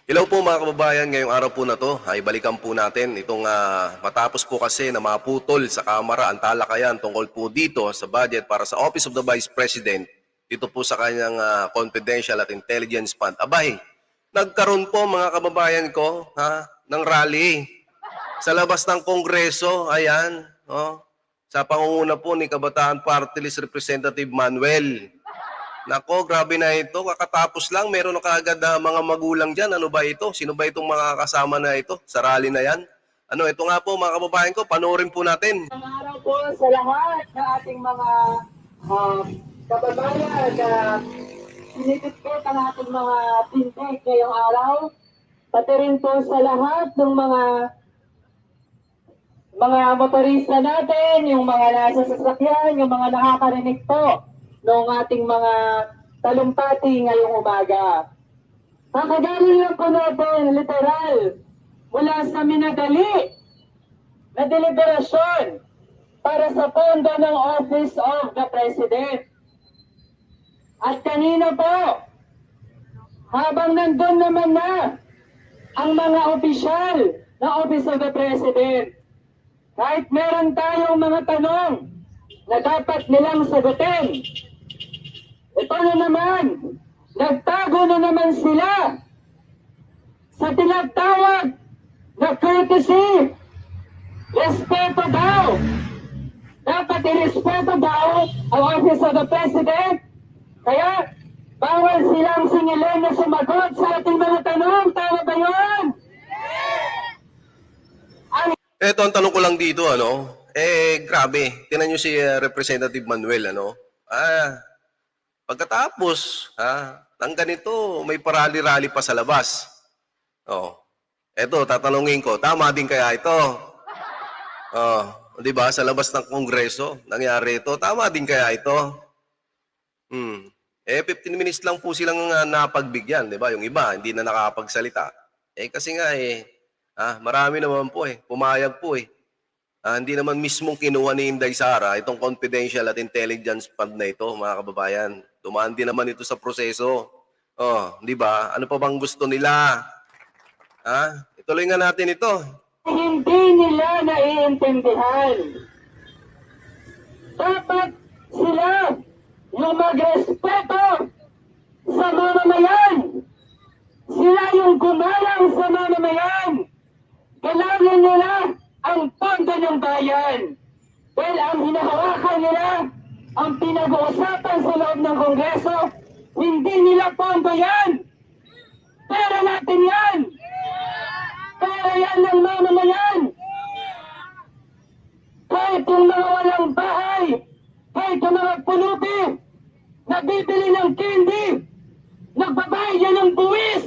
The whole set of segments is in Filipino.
Hello po mga kababayan, ngayong araw po na to ay balikan po natin itong matapos po kasi na maputol sa Kamara ang talakayan tungkol po dito sa budget para sa Office of the Vice President dito po sa kanyang confidential at intelligence fund. Abay, nagkaroon po mga kababayan ko ng rally sa labas ng Kongreso, ayan, sa pangunguna po ni Kabataan Party List Representative Manuel. Nako, grabe na ito. Kakatapos lang, meron na kaagad na mga magulang dyan. Ano ba ito? Sino ba itong mga kasama na ito sa rally na yan? Ito nga po mga kababayan ko, panoorin po natin. Ang araw po sa lahat ng ating mga kababayan na sinitipit ang ating mga tintek ngayong araw. Pati rin po sa lahat ng mga motorista natin, yung mga nasa sasakyan, yung mga nakakarinig po ng ating mga talumpati ngayong umaga. Kakagaling lang po natin, literal, mula sa minadali na deliberasyon para sa pondo ng Office of the President. At kanina po, habang nandun naman na ang mga opisyal ng Office of the President, kahit meron tayong mga tanong na dapat nilang sagutin, ito na naman, nagtago na naman sila sa tinatawag na courtesy. Respeto daw. Dapat irespeto daw ang Office of the President. Kaya, bawal silang singilin na sumagot sa ating mga tanong. Tama ba yun? Ito ang tanong ko lang dito, grabe. Tingnan nyo si Representative Manuel, pagkatapos, ng ganito, may parali-rally pa sa labas. Eto, tatanungin ko, tama din kaya ito? Di ba, sa labas ng Kongreso, nangyari ito, tama din kaya ito? 15 minutes lang po silang napagbigyan, di ba? Yung iba, hindi na nakapagsalita. Kasi nga marami naman po pumayag po hindi naman mismong kinuha ni Inday Sara itong confidential at intelligence fund na ito, mga kababayan. Dumaan din naman ito sa proseso. Di ba? Ano pa bang gusto nila? Ituloy nga natin ito. Hindi nila naiintindihan. Dapat sila yung magrespeto sa mamamayan. Sila yung gumalang sa mamamayan. Kailangan nila ang pondo ng bayan. Dahil ang hinahawakan nila, ang pinag-uusapan sa loob ng Kongreso, hindi nila pondo yan. Pera natin yan. Pera yan ng mamamayan. Kahit yung mga walang bahay, kahit yung mga pulubi, nabibili ng candy, nagbabayad yan ng buwis.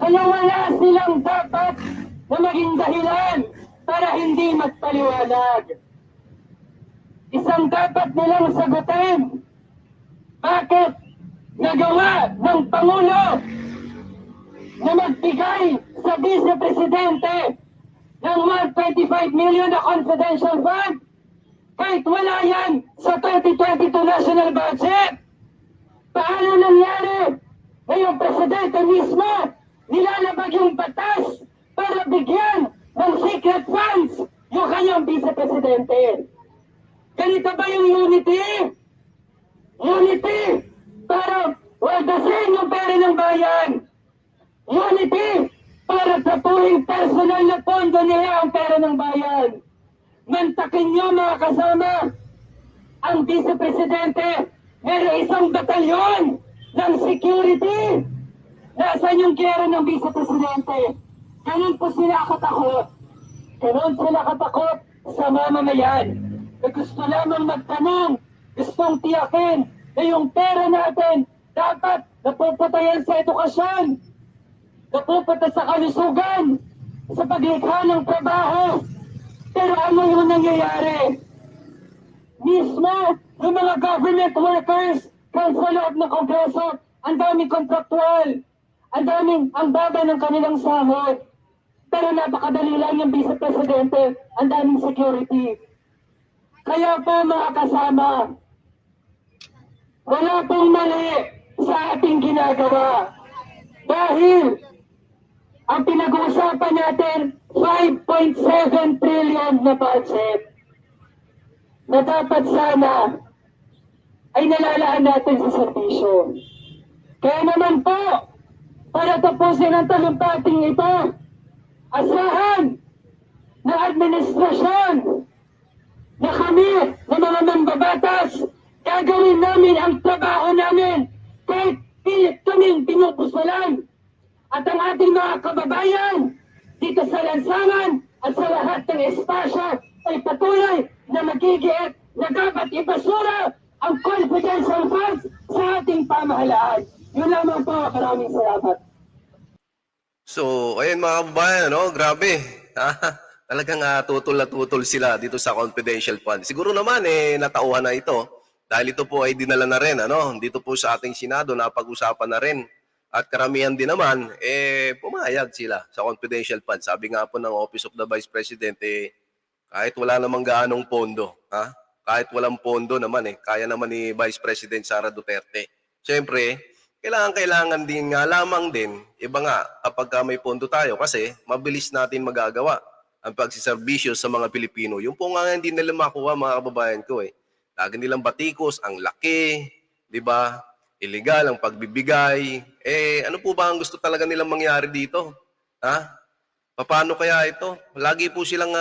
Kaya wala silang dapat na maging dahilan para hindi magpaliwanag. Isang dapat nilang sagutin, bakit nagawa ng Pangulo na magbigay sa Vice Presidente ng 125 million na confidential fund kahit wala yan sa 2022 national budget? Paano nangyari na yung Presidente mismo nilalabag yung batas para bigyan ng secret funds yung kanyang Vice-Presidente? Ganito ba yung unity? Unity para waldasin yung pera ng bayan. Unity para tapuhin personal na pondo nila ang pera ng bayan. Mantakin nyo mga kasama, ang Vice-Presidente meron isang batalyon ng security. Nasaan yung kera ng Vice-Presidente? Ganun po sila katakot. Ganun sila katakot sa mamamayan. Na gusto lamang magtanong, gustong tiyakin na yung pera natin dapat napuputayan sa edukasyon, napupunta sa kalusugan, sa paglikha ng trabaho. Pero ano yung nangyayari? Mismo yung mga government workers sa loob ng Kongreso, ang daming kontraktual, ang baba ng kanilang sahod. Pero napakadali lang yung Vice-Presidente, ang daming security. Kaya po mga kasama, wala pong mali sa ating ginagawa. Dahil ang pinag-uusapan natin 5.7 trillion na budget na dapat sana ay nalalaan natin sa serbisyo. Kaya naman po, para tapusin ang talumpating ito, asahan ng administrasyon na kami, na mga mambabatas, gagawin namin ang trabaho namin kahit pilit kaming pinupusalan. At ang ating mga kababayan dito sa lansangan at sa lahat ng espasyo ay patuloy na magigiit na dapat ibasura ang confidential funds sa ating pamahalaan. Yun lamang po. Maraming salamat. So, ayun mga kababayan, no? Grabe. Talagang tutol na tutol sila dito sa confidential fund. Siguro naman, natauhan na ito. Dahil ito po ay dinala na rin, ano? Dito po sa ating Senado, napag-usapan na rin. At karamihan din naman, pumayag sila sa confidential fund. Sabi nga po ng Office of the Vice President, kahit wala namang gaanong pondo, kahit walang pondo naman, kaya naman ni Vice President Sara Duterte. Siyempre, kailangan din nga lamang din, iba nga kapag may pondo tayo kasi mabilis natin magagawa ang pagsiservisyo sa mga Pilipino. Yung po nga hindi nila makuha mga kababayan ko Lagi nilang batikos, ang laki, di ba? Illegal ang pagbibigay. Ano po ba ang gusto talaga nilang mangyari dito? Paano kaya ito? Lagi po silang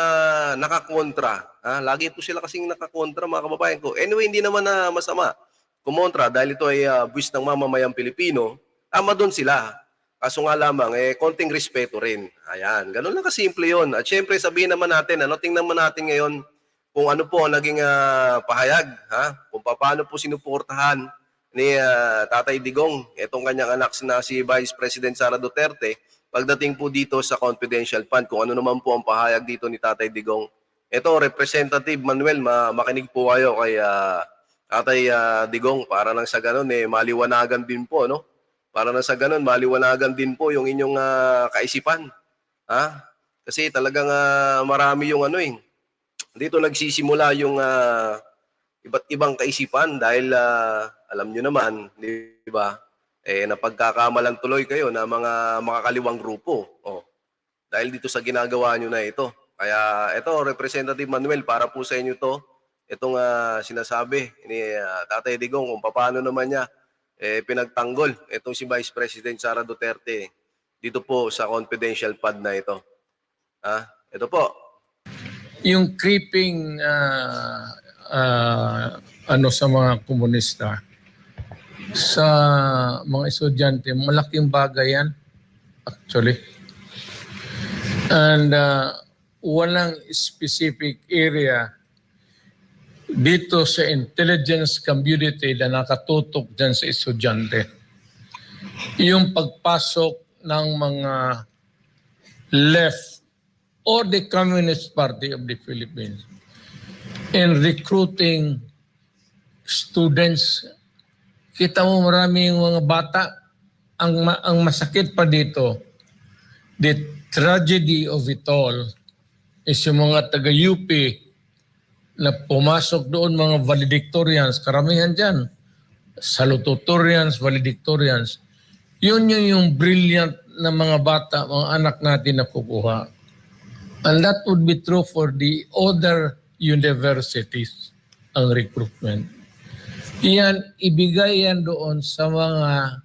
nakakontra. Lagi po sila kasing nakakontra mga kababayan ko. Anyway, hindi naman masama kumontra dahil ito ay buwis ng mamamayang Pilipino. Tama doon sila. Kaso nga lamang, konting respeto rin. Ayan, ganun lang kasimple yun. At syempre, sabihin naman natin, tingnan naman natin ngayon kung ano po ang naging pahayag. Kung paano po sinuportahan ni Tatay Digong, itong kanyang anak na si Vice President Sara Duterte, pagdating po dito sa confidential fund, kung ano naman po ang pahayag dito ni Tatay Digong. Ito, Representative Manuel, makinig po kayo kay Tatay Digong, para nang sa ganun, maliwanagan din po, no? Para nang sa ganun, maliwanagan din po yung inyong kaisipan. Kasi talagang marami yung dito nagsisimula yung iba't ibang kaisipan dahil alam nyo naman, di ba, napagkakamalan tuloy kayo na mga makakaliwang grupo. Dahil dito sa ginagawa nyo na ito. Kaya ito, Representative Manuel, para po sa inyo to, itong sinasabi ni Tatay Digong kung paano naman niya pinagtanggol itong si Vice President Sara Duterte dito po sa confidential fund na ito. Ito po. Yung creeping sa mga komunista, sa mga estudyante, malaking bagay yan, actually. And walang specific area dito sa intelligence community na nakatutok dyan sa estudyante. Yung pagpasok ng mga left or the Communist Party of the Philippines in recruiting students. Kita mo maraming mga bata. Ang masakit pa dito, the tragedy of it all is yung mga taga-UP na pumasok doon, mga valedictorians, karamihan dyan, salutatorians, valedictorians. Yun yung brilliant na mga bata, mga anak natin na kukuha. And that would be true for the other universities, ang recruitment. Iyan, ibigay yan doon sa mga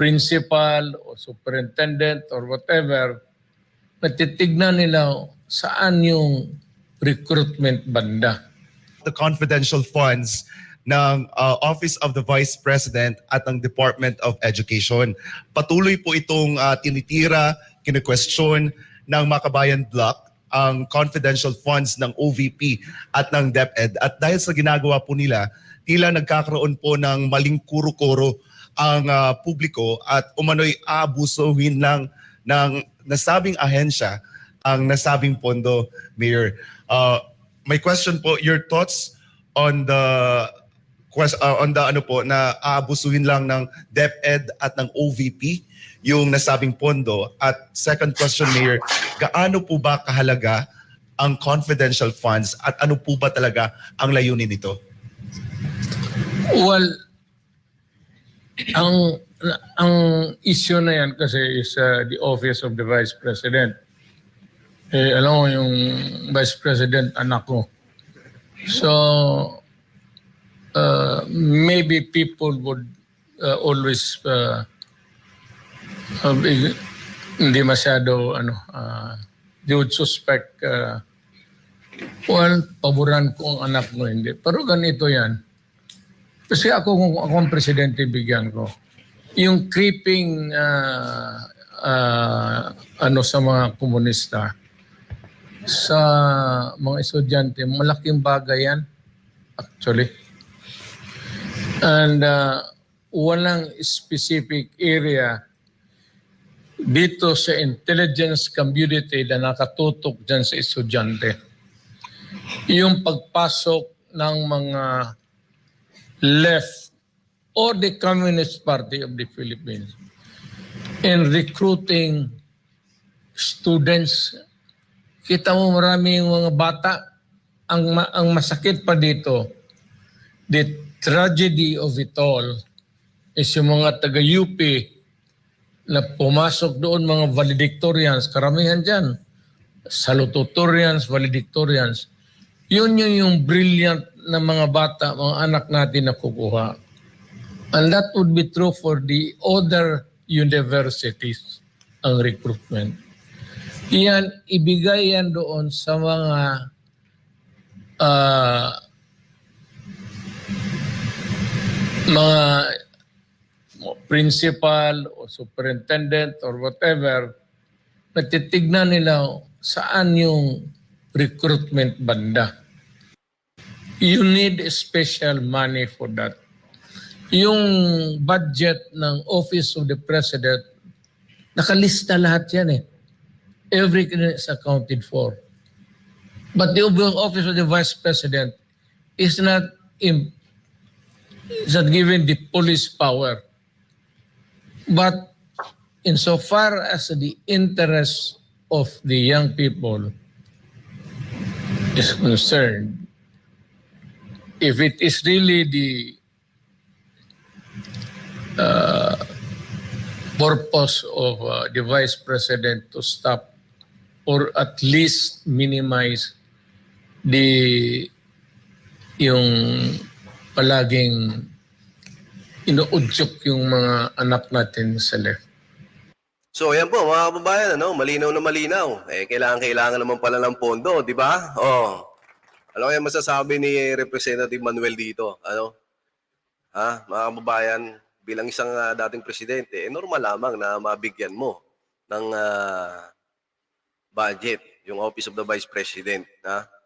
principal o superintendent or whatever, natitignan nila saan yung recruitment banda. The confidential funds ng Office of the Vice President at ng Department of Education. Patuloy po itong tinitira, kine-question ng Makabayan Block ang confidential funds ng OVP at ng DepEd. At dahil sa ginagawa po nila, tila nagkakaroon po ng maling kuro-kuro ang publiko at umano'y aabusuhin lang ng nasabing ahensya ang nasabing pondo, Mayor. My question po, your thoughts on the na aabusuhin lang ng DepEd at ng OVP yung nasabing pondo? At second question, Mayor, gaano po ba kahalaga ang confidential funds at ano po ba talaga ang layunin nito? Well, ang issue na yan kasi is the office of the Vice President. Alam mo yung Vice President anak ko. So, maybe people would always hindi masyado they would suspect paboran ko ang anak mo, hindi. Pero ganito yan. Kasi kung ako ang presidente, bigyan ko. Yung creeping sa mga komunista, sa mga estudyante, malaking bagay yan, actually. And walang specific area dito sa intelligence community na nakatutok dyan sa estudyante. Yung pagpasok ng mga left or the Communist Party of the Philippines in recruiting students. Kita mo marami yung mga bata. Ang masakit pa dito, the tragedy of it all is yung mga taga-UP na pumasok doon, mga valedictorians, karamihan dyan, salutatorians, valedictorians. Yun yung brilliant na mga bata, mga anak natin na kukuha. And that would be true for the other universities, ang recruitment. Iyan, ibigay yan doon sa mga principal o superintendent or whatever, natitignan nila saan yung recruitment banda. You need special money for that. Yung budget ng Office of the President, nakalista lahat yan eh. Everything is accounted for. But the Office of the Vice President is not given the police power. But insofar as the interest of the young people is concerned, if it is really the purpose of the Vice President to stop or at least minimize yung palaging inuudyok yung mga anak natin sa left. So, ayan po, mga kababayan, malinaw na malinaw. Kailangan naman pala ng pondo, di ba? Ano kaya masasabi ni Representative Manuel dito? Mga kababayan, bilang isang dating presidente, normal lamang na mabigyan mo ng budget yung Office of the Vice President.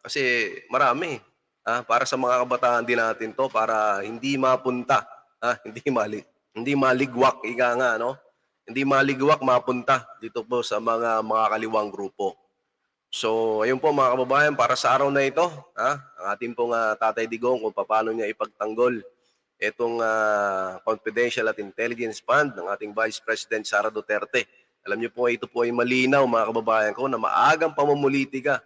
Kasi marami. Para sa mga kabataan din natin to, para hindi mapunta, hindi maligwak, ika nga, hindi maligwak mapunta dito po sa mga kaliwang grupo. So, ayun po mga kababayan, para sa araw na ito, ang ating pong Tatay Digong kung paano niya ipagtanggol itong confidential at intelligence fund ng ating Vice President Sara Duterte. Alam niyo po, ito po ay malinaw mga kababayan ko na maagang pamumulitika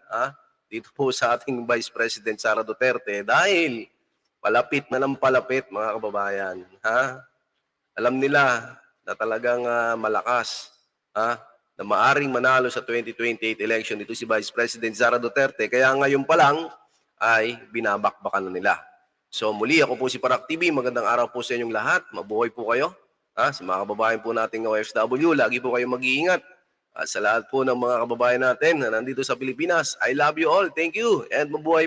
dito po sa ating Vice President Sara Duterte dahil palapit na ng palapit mga kababayan. Alam nila na talagang malakas na maaring manalo sa 2028 election dito si Vice President Sara Duterte. Kaya ngayon pa lang ay binabakbakan na nila. So muli ako po si Parak TV. Magandang araw po sa inyong lahat. Mabuhay po kayo. Sa mga kababayan po nating OFW, lagi po kayong mag-iingat. Sa lahat po ng mga kababayan natin na nandito sa Pilipinas, I love you all. Thank you and mabuhay po.